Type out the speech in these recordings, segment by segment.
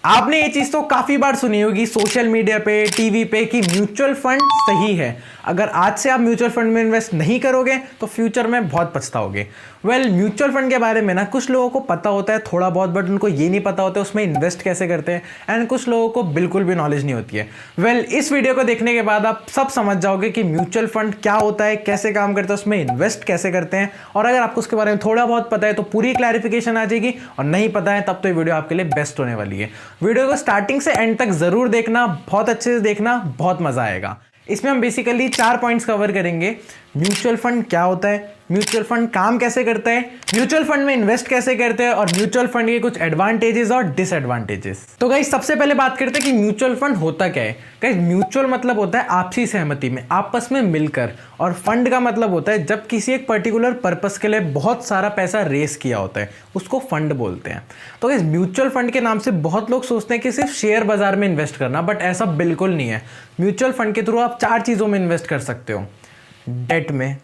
आपने ये चीज तो काफी बार सुनी होगी सोशल मीडिया पे, टीवी पे कि म्यूचुअल फंड सही है। अगर आज से आप म्यूचुअल फंड में इन्वेस्ट नहीं करोगे तो फ्यूचर में बहुत पछताओगे। म्यूचुअल फंड के बारे में ना कुछ लोगों को पता होता है थोड़ा बहुत, बट उनको ये नहीं पता होता है उसमें इन्वेस्ट कैसे करते हैं, एंड कुछ लोगों को बिल्कुल भी नॉलेज नहीं होती है। इस वीडियो को देखने के बाद आप सब समझ जाओगे कि म्यूचुअल फंड क्या होता है, कैसे काम करता है, उसमें इन्वेस्ट कैसे करते हैं। और अगर आपको उसके बारे में थोड़ा बहुत पता है तो पूरी क्लैरिफिकेशन आ जाएगी, और नहीं पता है तब तो ये वीडियो आपके लिए बेस्ट होने वाली है। वीडियो को स्टार्टिंग से एंड तक जरूर देखना, बहुत अच्छे से देखना, बहुत मजा आएगा। इसमें हम बेसिकली 4 पॉइंट्स कवर करेंगे। म्यूचुअल फंड क्या होता है, म्यूचुअल फंड काम कैसे करता है, म्यूचुअल फंड में इन्वेस्ट कैसे करते हैं, और म्यूचुअल फंड के कुछ एडवांटेजेस और डिसएडवांटेजेस। तो गाइस सबसे पहले बात करते हैं कि म्यूचुअल फंड होता क्या है। गाइस म्यूचुअल मतलब होता है आपसी सहमति में, आपस में मिलकर, और फंड का मतलब होता है जब किसी एक पर्टिकुलर पर्पस के लिए बहुत सारा पैसा रेस किया होता है, उसको फंड बोलते हैं। तो गाइस म्यूचुअल फंड के नाम से बहुत लोग सोचते हैं कि सिर्फ शेयर बाजार में इन्वेस्ट करना, बट ऐसा बिल्कुल नहीं है। म्यूचुअल फंड के थ्रू आप 4 चीज़ों में इन्वेस्ट कर सकते हो। डेट में,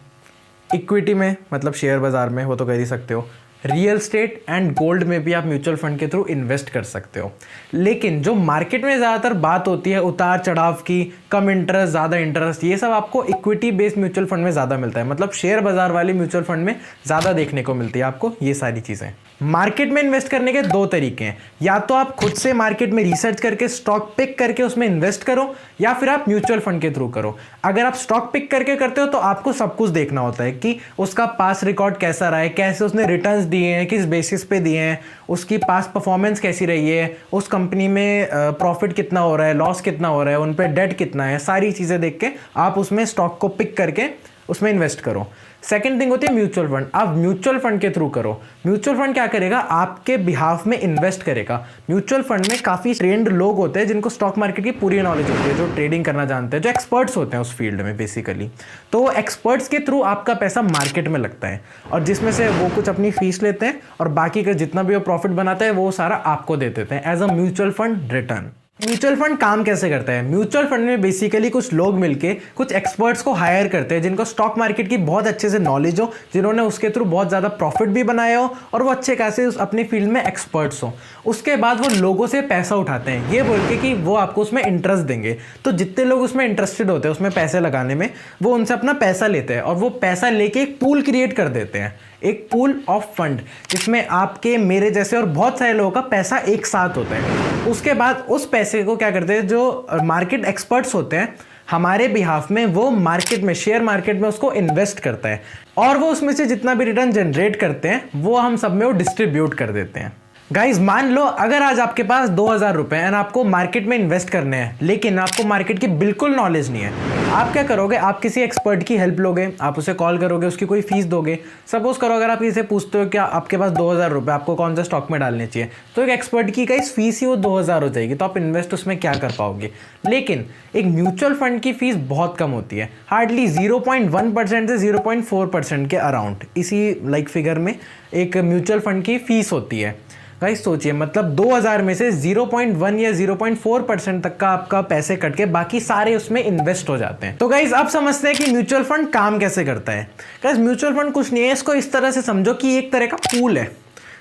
इक्विटी में मतलब शेयर बाजार में, वो तो कर ही सकते हो, रियल स्टेट एंड गोल्ड में भी आप म्यूचुअल फंड के थ्रू इन्वेस्ट कर सकते हो। लेकिन जो मार्केट में ज़्यादातर बात होती है उतार चढ़ाव की, कम इंटरेस्ट, ज़्यादा इंटरेस्ट, ये सब आपको इक्विटी बेस्ड म्यूचुअल फंड में ज़्यादा मिलता है। मतलब शेयर बाजार वाली म्यूचुअल फंड में ज़्यादा देखने को मिलती है आपको ये सारी चीज़ें। मार्केट में इन्वेस्ट करने के 2 तरीके हैं, या तो आप खुद से मार्केट में रिसर्च करके स्टॉक पिक करके उसमें इन्वेस्ट करो, या फिर आप म्यूचुअल फंड के थ्रू करो। अगर आप स्टॉक पिक करके करते हो तो आपको सब कुछ देखना होता है कि उसका पास रिकॉर्ड कैसा रहा है, कैसे उसने रिटर्न्स दिए हैं, किस बेसिस पे दिए हैं, उसकी पास परफॉर्मेंस कैसी रही है, उस कंपनी में प्रॉफिट कितना हो रहा है, लॉस कितना हो रहा है, उन पर डेट कितना है, सारी चीज़ें देख के आप उसमें स्टॉक को पिक करके उसमें इन्वेस्ट करो। सेकंड थिंग होती है म्यूचुअल फंड। आप म्यूचुअल फंड के थ्रू करो। म्यूचुअल फंड क्या करेगा, आपके बिहाफ में इन्वेस्ट करेगा। म्यूचुअल फंड में काफ़ी ट्रेंड लोग होते हैं जिनको स्टॉक मार्केट की पूरी नॉलेज होती है, जो ट्रेडिंग करना जानते हैं, जो एक्सपर्ट्स होते हैं उस फील्ड में बेसिकली। तो एक्सपर्ट्स के थ्रू आपका पैसा मार्केट में लगता है, और जिसमें से वो कुछ अपनी फीस लेते हैं, और बाकी का जितना भी वो प्रॉफिट बनाता है वो सारा आपको दे देते हैं as a mutual fund return. Mutual fund काम कैसे करता है? म्यूचुअल फंड में बेसिकली कुछ लोग मिलके कुछ एक्सपर्ट्स को हायर करते हैं जिनको स्टॉक मार्केट की बहुत अच्छे से नॉलेज हो, जिन्होंने उसके थ्रू बहुत ज़्यादा प्रॉफिट भी बनाया हो, और वो अच्छे खासे अपनी फील्ड में एक्सपर्ट्स हो। उसके बाद वो लोगों से पैसा उठाते हैं ये बोल के कि वो आपको उसमें इंटरेस्ट देंगे। तो जितने लोग उसमें इंटरेस्टेड होते हैं उसमें पैसे लगाने में, वो उनसे अपना पैसा लेते हैं, और वो पैसा लेके एक पूल क्रिएट कर देते हैं, एक पूल ऑफ फंड, जिसमें आपके, मेरे जैसे और बहुत सारे लोगों का पैसा एक साथ होता है। उसके बाद उस पैसे को क्या करते हैं, जो मार्केट एक्सपर्ट्स होते हैं हमारे बिहाफ में, वो मार्केट में, शेयर मार्केट में उसको इन्वेस्ट करता है, और वो उसमें से जितना भी रिटर्न जनरेट करते हैं वो हम सब में वो डिस्ट्रीब्यूट कर देते हैं। गाइज मान लो अगर आज आपके पास 2000 रुपए एंड आपको मार्केट में इन्वेस्ट करने हैं, लेकिन आपको मार्केट की बिल्कुल नॉलेज नहीं है, आप क्या करोगे, आप किसी एक्सपर्ट की हेल्प लोगे, आप उसे कॉल करोगे, उसकी कोई फीस दोगे। सपोज करो अगर आप किसी पूछते हो कि आपके पास 2000 रुपये, आपको कौन सा स्टॉक में डालने चाहिए, तो एक एक्सपर्ट की का इस फीस ही वो 2000 हो जाएगी, तो आप इन्वेस्ट उसमें क्या कर पाओगे। लेकिन एक म्यूचुअल फंड की फीस बहुत कम होती है, हार्डली 0.1% से 0.4% के अराउंड, इसी फिगर में एक म्यूचुअल फंड की फीस होती है। गाइस सोचिए, मतलब 2000 में से 0.1 या 0.4% तक का आपका पैसे कट के बाकी सारे उसमें इन्वेस्ट हो जाते हैं। तो गाइस अब समझते हैं कि म्यूचुअल फंड काम कैसे करता है। गाइस म्यूचुअल फंड कुछ नहीं है, इसको इस तरह से समझो कि एक तरह का पूल है,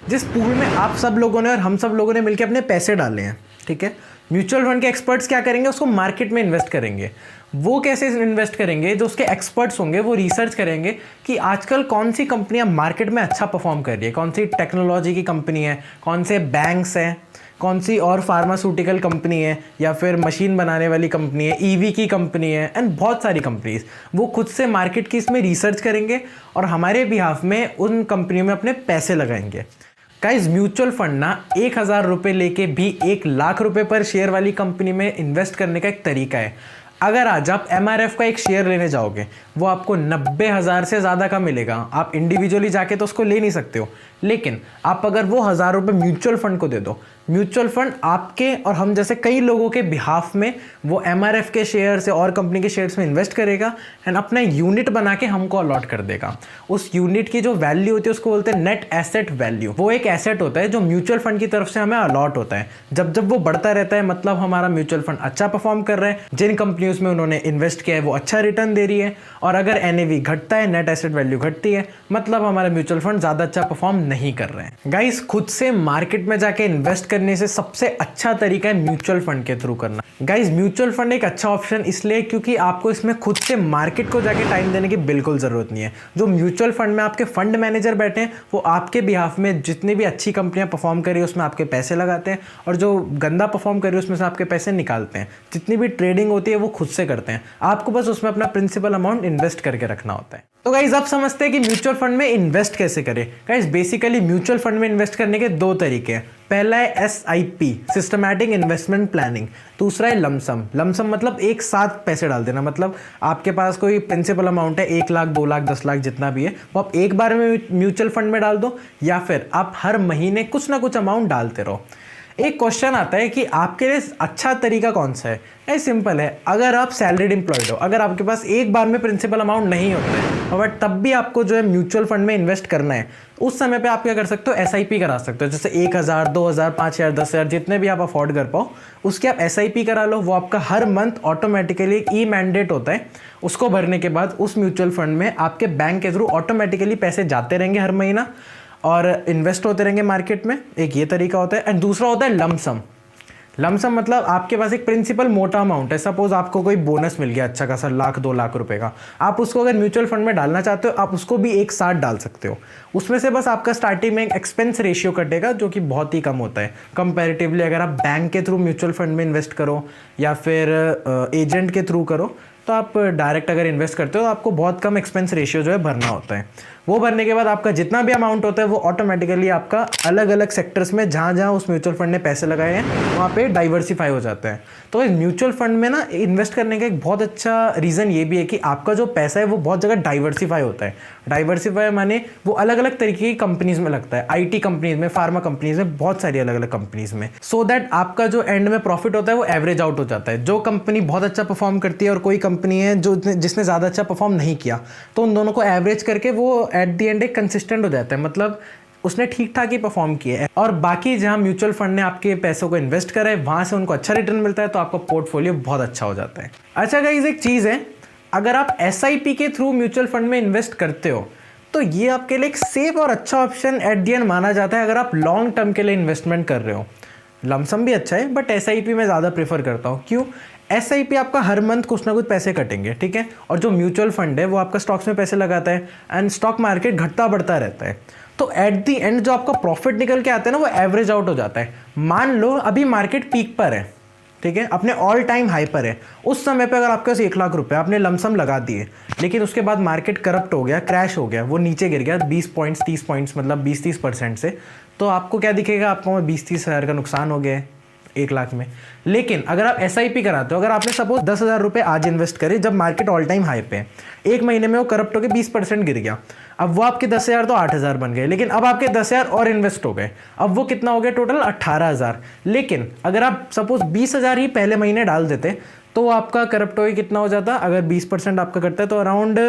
जिस पूल में आप सब लोगों ने और हम सब लोगों ने मिलकर अपने पैसे डाले हैं, ठीक है। म्यूचुअल फंड के एक्सपर्ट्स क्या करेंगे, उसको मार्केट में इन्वेस्ट करेंगे। वो कैसे इन्वेस्ट करेंगे, जो उसके एक्सपर्ट्स होंगे वो रिसर्च करेंगे कि आजकल कौन सी कंपनियां मार्केट में अच्छा परफॉर्म कर रही है, कौन सी टेक्नोलॉजी की कंपनी है, कौन से बैंक्स हैं, कौन सी और फार्मास्यूटिकल कंपनी है, या फिर मशीन बनाने वाली कंपनी है, ईवी की कंपनी है, एंड बहुत सारी कंपनीज। वो खुद से मार्केट की इसमें रिसर्च करेंगे और हमारे बिहाफ में उन कंपनियों में अपने पैसे लगाएंगे। गाइस म्यूचुअल फंड ना 1000 रुपये लेके भी 1 लाख रुपए पर शेयर वाली कंपनी में इन्वेस्ट करने का एक तरीका है। अगर आज आप MRF का एक शेयर लेने जाओगे, वो आपको 90,000 से ज़्यादा का मिलेगा। आप इंडिविजुअली जाके तो उसको ले नहीं सकते हो, लेकिन आप अगर वो 1000 रुपये म्यूचुअल फंड को दे दो, म्यूचुअल फंड आपके और हम जैसे कई लोगों के बिहाफ में वो MRF के शेयर से और कंपनी के शेयर्स में इन्वेस्ट करेगा, एंड अपना यूनिट बना के हमको अलॉट कर देगा। उस यूनिट की जो वैल्यू होती है उसको बोलते हैं नेट एसेट वैल्यू। वो एक एसेट होता है जो म्यूचुअल फंड की तरफ से हमें अलॉट होता है। जब जब वो बढ़ता रहता है, मतलब हमारा म्यूचुअल फंड अच्छा परफॉर्म कर रहा है, जिन कंपनियों में उन्होंने इन्वेस्ट किया है वो अच्छा रिटर्न दे रही है, और अगर NAV घटता है, नेट एसेट वैल्यू घटती है, मतलब हमारा म्यूचुअल फंड ज़्यादा अच्छा परफॉर्म नहीं कर रहे हैं। गाइस खुद से मार्केट में जाके इन्वेस्ट करने करने से सबसे अच्छा तरीका है म्यूचुअल फंड के थ्रू करना। गाइज म्यूचुअल फंड एक अच्छा ऑप्शन इसलिए क्योंकि आपको इसमें खुद से मार्केट को जाके टाइम देने की बिल्कुल ज़रूरत नहीं है। जो म्यूचुअल फंड में आपके फंड मैनेजर बैठे हैं वो आपके बिहाफ में जितनी भी अच्छी कंपनियां परफॉर्म करी उसमें आपके पैसे लगाते हैं और जो गंदा परफॉर्म करी उसमें से आपके पैसे निकालते हैं। जितनी भी ट्रेडिंग होती है वो खुद से करते हैं, आपको बस उसमें अपना प्रिंसिपल अमाउंट इन्वेस्ट करके रखना होता है। तो गाइज अब समझते हैं कि म्यूचुअल फंड में इन्वेस्ट कैसे करें। गाइज बेसिकली म्यूचुअल फंड में इन्वेस्ट करने के दो तरीके हैं। पहला है SIP, सिस्टमैटिक इन्वेस्टमेंट प्लानिंग। दूसरा है लमसम। लमसम मतलब एक साथ पैसे डाल देना, मतलब आपके पास कोई प्रिंसिपल अमाउंट है 1 लाख 2 लाख 10 लाख जितना भी है वो आप एक बार में म्यूचुअल फंड में डाल दो, या फिर आप हर महीने कुछ ना कुछ अमाउंट डालते रहो। एक क्वेश्चन आता है कि आपके लिए अच्छा तरीका कौन सा है। ये सिंपल है, अगर आप सैलरीड एम्प्लॉयड हो, अगर आपके पास एक बार में प्रिंसिपल अमाउंट नहीं होता है बट तब भी आपको जो है म्यूचुअल फंड में इन्वेस्ट करना है, उस समय पे आप क्या कर सकते हो, SIP करा सकते हो। जैसे 1,000 2,000 5,000 10,000 जितने भी आप अफोर्ड कर पाओ उसके आप SIP करा लो। वो आपका हर मंथ ऑटोमेटिकली एक ई-मैंडेट होता है, उसको भरने के बाद उस म्यूचुअल फंड में आपके बैंक के थ्रू ऑटोमेटिकली पैसे जाते रहेंगे हर महीना और इन्वेस्ट होते रहेंगे मार्केट में। एक ये तरीका होता है। एंड दूसरा होता है लमसम। लमसम मतलब आपके पास एक प्रिंसिपल मोटा अमाउंट है, सपोज आपको कोई बोनस मिल गया अच्छा खासा 1,00,000 2 लाख रुपए का, आप उसको अगर म्यूचुअल फंड में डालना चाहते हो आप उसको भी एक साथ डाल सकते हो। उसमें से बस आपका स्टार्टिंग में एक एक्सपेंस रेशियो कटेगा जो कि बहुत ही कम होता है कंपैरेटिवली अगर आप बैंक के थ्रू म्यूचुअल फंड में इन्वेस्ट करो या फिर एजेंट के थ्रू करो। तो आप डायरेक्ट अगर इन्वेस्ट करते हो तो आपको बहुत कम एक्सपेंस रेशियो जो है भरना होता है। वो भरने के बाद आपका जितना भी अमाउंट होता है वो ऑटोमेटिकली आपका अलग अलग सेक्टर्स में जहाँ जहाँ उस म्यूचुअल फंड ने पैसे लगाए हैं वहाँ पे डाइवर्सिफाई हो जाता है। तो इस म्यूचुअल फंड में ना इन्वेस्ट करने का एक बहुत अच्छा रीज़न ये भी है कि आपका जो पैसा है वो बहुत जगह डाइवर्सिफाई होता है। डाइवर्सिफाई माने वो अलग अलग तरीके की कंपनीज में लगता है, IT कंपनीज में, फार्मा कंपनीज में, बहुत सारी अलग अलग कंपनीज में, सो दैट आपका जो एंड में प्रॉफिट होता है वो एवरेज आउट हो जाता है। जो कंपनी बहुत अच्छा परफॉर्म करती है और कोई कंपनी है जो जिसने ज़्यादा अच्छा परफॉर्म नहीं किया, तो उन दोनों को एवरेज करके वो एट दी एंड एक कंसिस्टेंट हो जाता है, मतलब उसने ठीक ठाक ही परफॉर्म किया है। और बाकी जहां म्यूचुअल फंड ने आपके पैसों को इन्वेस्ट करा है वहां से उनको अच्छा रिटर्न मिलता है, तो आपका पोर्टफोलियो बहुत अच्छा हो जाता है। अच्छा गाइस, एक चीज़ है, अगर आप SIP के थ्रू म्यूचुअल फंड में इन्वेस्ट करते हो तो ये आपके लिए एक सेफ और अच्छा ऑप्शन एट दी एंड माना जाता है अगर आप लॉन्ग टर्म के लिए इन्वेस्टमेंट कर रहे हो। लमसम भी अच्छा है बट SIP मैं ज़्यादा प्रेफर करता हूँ। क्यों? SIP आपका हर मंथ कुछ ना कुछ पैसे कटेंगे, ठीक है, और जो म्यूचुअल फंड है वो आपका स्टॉक्स में पैसे लगाता है एंड स्टॉक मार्केट घटता बढ़ता रहता है। तो एट दी एंड जो आपका प्रॉफिट निकल के आता है ना वो एवरेज आउट हो जाता है। मान लो अभी मार्केट पीक पर है, ठीक है, अपने ऑल टाइम हाई पर है, उस समय पे अगर आपके पास 1 लाख रुपए आपने लमसम लगा दिए, लेकिन उसके बाद मार्केट करप्ट हो गया, क्रैश हो गया, वो नीचे गिर गया 20 पॉइंट्स 30 पॉइंट्स मतलब 20-30% से, तो आपको क्या दिखेगा, आपको 20-30 हज़ार का नुकसान हो गया है 1 लाख में। लेकिन अगर आप SIP कराते हो, अगर आपने सपोज 10,000 रुपये आज इन्वेस्ट करे जब मार्केट ऑल टाइम हाई पे, एक महीने में वो करप्ट होकर 20% गिर गया, अब वो आपके 10,000 तो 8,000 बन गए, लेकिन अब आपके 10,000 और इन्वेस्ट हो गए, अब वो कितना हो गया टोटल 18,000। लेकिन अगर आप सपोज 20,000 ही पहले महीने डाल देते तो आपका करप्ट हो कितना हो जाता, अगर 20% आपका करता है तो अराउंड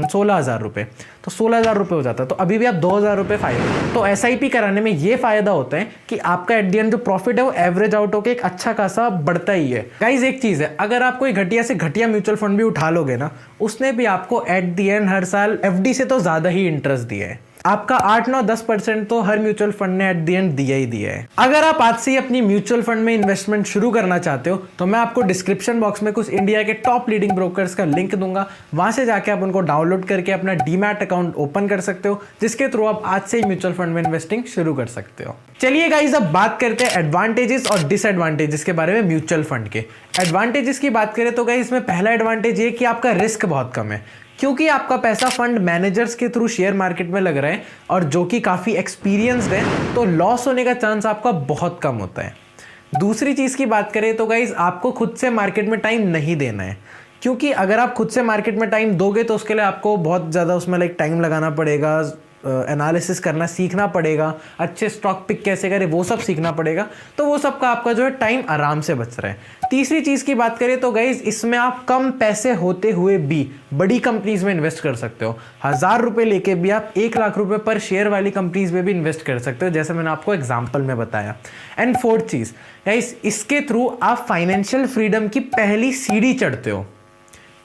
16,000 रुपये, तो 16,000 रुपये हो जाता है, तो अभी भी आप 2,000 रुपये फायदा। तो SIP कराने में ये फायदा होता है कि आपका एट दी एंड जो प्रॉफिट है वो एवरेज आउट होकर एक अच्छा खासा बढ़ता ही है। गाइस एक चीज़ है, अगर आप कोई घटिया से घटिया म्यूचुअल फंड भी उठा लोगे ना, उसने भी आपको एट दी एंड हर साल FD से तो ज़्यादा ही इंटरेस्ट दिया है। आपका 8-9-10% तो हर म्यूचुअल फंड ने एट दी एंड दिया ही दिया है। अगर आप आज से ही अपनी म्यूचुअल फंड में इन्वेस्टमेंट शुरू करना चाहते हो तो मैं आपको डिस्क्रिप्शन बॉक्स में कुछ इंडिया के टॉप लीडिंग ब्रोकर्स का लिंक दूंगा, वहां से जाके आप उनको डाउनलोड करके अपना डीमैट अकाउंट ओपन कर सकते हो, जिसके थ्रू आप आज से ही म्यूचुअल फंड में इन्वेस्टिंग शुरू कर सकते हो। चलिए गाइस, अब बात करते हैं एडवांटेजेस और डिसएडवांटेजेस के बारे में म्यूचुअल फंड के। एडवांटेजेस की बात करें तो गाइस इसमें पहला एडवांटेज ये कि आपका रिस्क बहुत कम है, क्योंकि आपका पैसा फंड मैनेजर्स के थ्रू शेयर मार्केट में लग रहा है और जो कि काफ़ी एक्सपीरियंस्ड है, तो लॉस होने का चांस आपका बहुत कम होता है। दूसरी चीज़ की बात करें तो गाइस आपको खुद से मार्केट में टाइम नहीं देना है, क्योंकि अगर आप खुद से मार्केट में टाइम दोगे तो उसके लिए आपको बहुत ज़्यादा उसमें टाइम लगाना पड़ेगा, एनालिसिस करना सीखना पड़ेगा, अच्छे स्टॉक पिक कैसे करें वो सब सीखना पड़ेगा, तो वो सब का आपका जो है टाइम आराम से बच रहा है। तीसरी चीज़ की बात करें तो गाइज इसमें आप कम पैसे होते हुए भी बड़ी कंपनीज में इन्वेस्ट कर सकते हो। 1,000 रुपये लेके भी आप 1 लाख रुपए पर शेयर वाली कंपनीज में भी इन्वेस्ट कर सकते हो, जैसे मैंने आपको एग्जाम्पल में बताया। एंड फोर्थ चीज़ गाइज, इसके थ्रू आप फाइनेंशियल फ्रीडम की पहली सीढ़ी चढ़ते हो।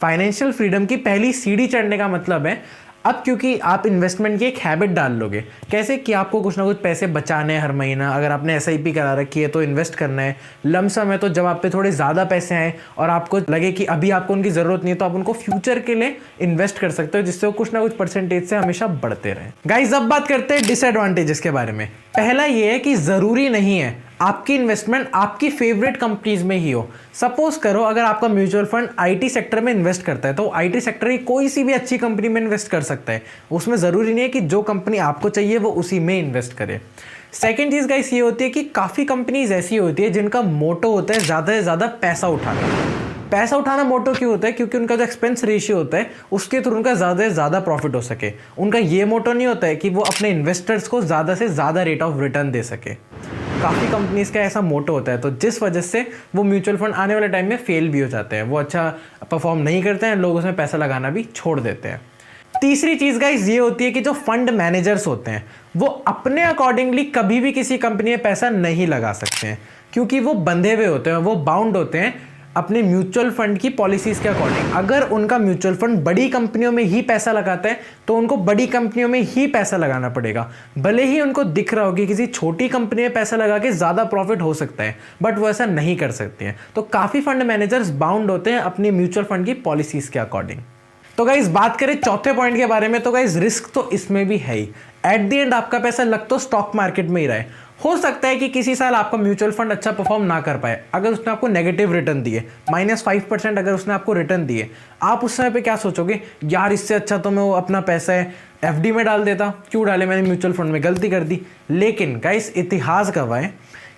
फाइनेंशियल फ्रीडम की पहली सीढ़ी चढ़ने का मतलब है अब क्योंकि आप इन्वेस्टमेंट की एक हैबिट डाल लोगे, कैसे कि आपको कुछ ना कुछ पैसे बचाने हैं हर महीना। अगर आपने SIP करा रखी है तो इन्वेस्ट करना है, लमसम है तो जब आप पे थोड़े ज़्यादा पैसे आए और आपको लगे कि अभी आपको उनकी ज़रूरत नहीं है तो आप उनको फ्यूचर के लिए इन्वेस्ट कर सकते हो, जिससे वो कुछ ना कुछ परसेंटेज से हमेशा बढ़ते रहे। गाइज अब बात करते हैं डिसएडवांटेजेस के बारे में। पहला ये है कि ज़रूरी नहीं है आपकी इन्वेस्टमेंट आपकी फेवरेट कंपनीज में ही हो। सपोज करो अगर आपका म्यूचुअल फंड IT सेक्टर में इन्वेस्ट करता है तो IT सेक्टर की कोई सी भी अच्छी कंपनी में इन्वेस्ट कर सकता है। उसमें ज़रूरी नहीं है कि जो कंपनी आपको चाहिए वो उसी में इन्वेस्ट करे। सेकेंड चीज़ गाइस ये होती है कि काफ़ी कंपनीज ऐसी होती है जिनका मोटो होता है ज़्यादा से ज़्यादा पैसा उठाना। पैसा उठाना मोटो क्यों होता है? क्योंकि उनका जो एक्सपेंस रेशियो होता है उसके थ्रू उनका ज़्यादा से ज़्यादा प्रॉफिट हो सके। उनका ये मोटो नहीं होता है कि वो अपने इन्वेस्टर्स को ज़्यादा से ज़्यादा रेट ऑफ रिटर्न दे सके। काफ़ी कंपनीज का ऐसा मोटो होता है, तो जिस वजह से वो म्यूचुअल फंड आने वाले टाइम में फेल भी हो जाते हैं, वो अच्छा परफॉर्म नहीं करते हैं, लोग उसमें पैसा लगाना भी छोड़ देते हैं। तीसरी चीज़ गाइस ये होती है कि जो फंड मैनेजर्स होते हैं वो अपने अकॉर्डिंगली कभी भी किसी कंपनी में पैसा नहीं लगा सकते हैं, क्योंकि वो बंधे हुए होते हैं, वो बाउंड होते हैं अपने म्यूचुअल फंड की पॉलिसीज़ के अकॉर्डिंग। अगर उनका म्यूचुअल फंड बड़ी कंपनियों में ही पैसा लगाता है तो उनको बड़ी कंपनियों में ही पैसा लगाना पड़ेगा, भले ही उनको दिख रहा हो कि किसी छोटी कंपनी में पैसा लगा के ज़्यादा प्रॉफिट हो सकता है, बट वो ऐसा नहीं कर सकते हैं। तो काफ़ी फंड मैनेजर्स बाउंड होते हैं अपनी म्यूचुअल फंड की पॉलिसीज़ के अकॉर्डिंग। तो गाइज बात करें चौथे पॉइंट के बारे में, तो गाइज रिस्क तो इसमें भी है ही। एट द एंड आपका पैसा लग तो स्टॉक मार्केट में ही रहा है। हो सकता है कि किसी साल आपका म्यूचुअल फंड अच्छा परफॉर्म ना कर पाए, अगर उसने आपको नेगेटिव रिटर्न दिए, -5% अगर उसने आपको रिटर्न दिए, आप उस समय पे क्या सोचोगे, यार इससे अच्छा तो मैं वो अपना पैसा है FD में डाल देता, क्यों डाले, मैंने म्यूचुअल फंड में गलती कर दी। लेकिन गाइस इतिहास गवाह है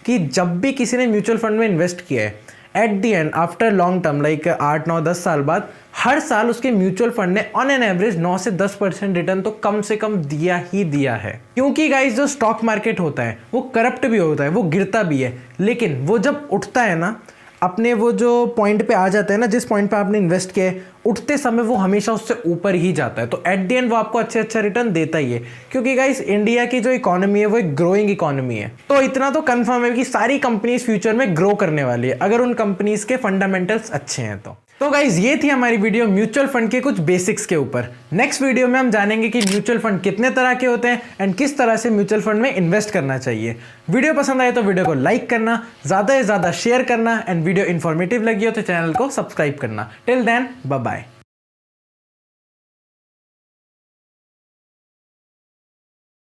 कि जब भी किसी ने म्यूचुअल फंड में इन्वेस्ट किया है, at the end after long term like 8, 9, 10 साल बाद हर साल उसके म्यूचुअल फंड ने ऑन एन एवरेज 9 से 10% रिटर्न तो कम से कम दिया ही दिया है। क्योंकि गाइस जो स्टॉक मार्केट होता है वो करप्ट भी होता है, वो गिरता भी है, लेकिन वो जब उठता है ना, अपने वो जो पॉइंट पे आ जाता है ना, जिस पॉइंट पे आपने इन्वेस्ट किया है, उठते समय वो हमेशा उससे ऊपर ही जाता है। तो एट द एंड वो आपको अच्छा रिटर्न देता ही है, क्योंकि गाइस इंडिया की जो इकोनॉमी है वो एक ग्रोइंग इकोनॉमी है। तो इतना तो कंफर्म है कि सारी कंपनीज फ्यूचर में ग्रो करने वाली है, अगर उन कंपनीज के फंडामेंटल्स अच्छे हैं तो गाइज ये थी हमारी वीडियो म्यूचुअल फंड के कुछ बेसिक्स के ऊपर। नेक्स्ट वीडियो में हम जानेंगे कि म्यूचुअल फंड कितने तरह के होते हैं एंड किस तरह से म्यूचुअल फंड में इन्वेस्ट करना चाहिए। वीडियो पसंद आए तो वीडियो को लाइक करना, ज़्यादा से ज़्यादा शेयर करना एंड वीडियो इन्फॉर्मेटिव लगी हो तो चैनल को सब्सक्राइब करना। Till then bye bye.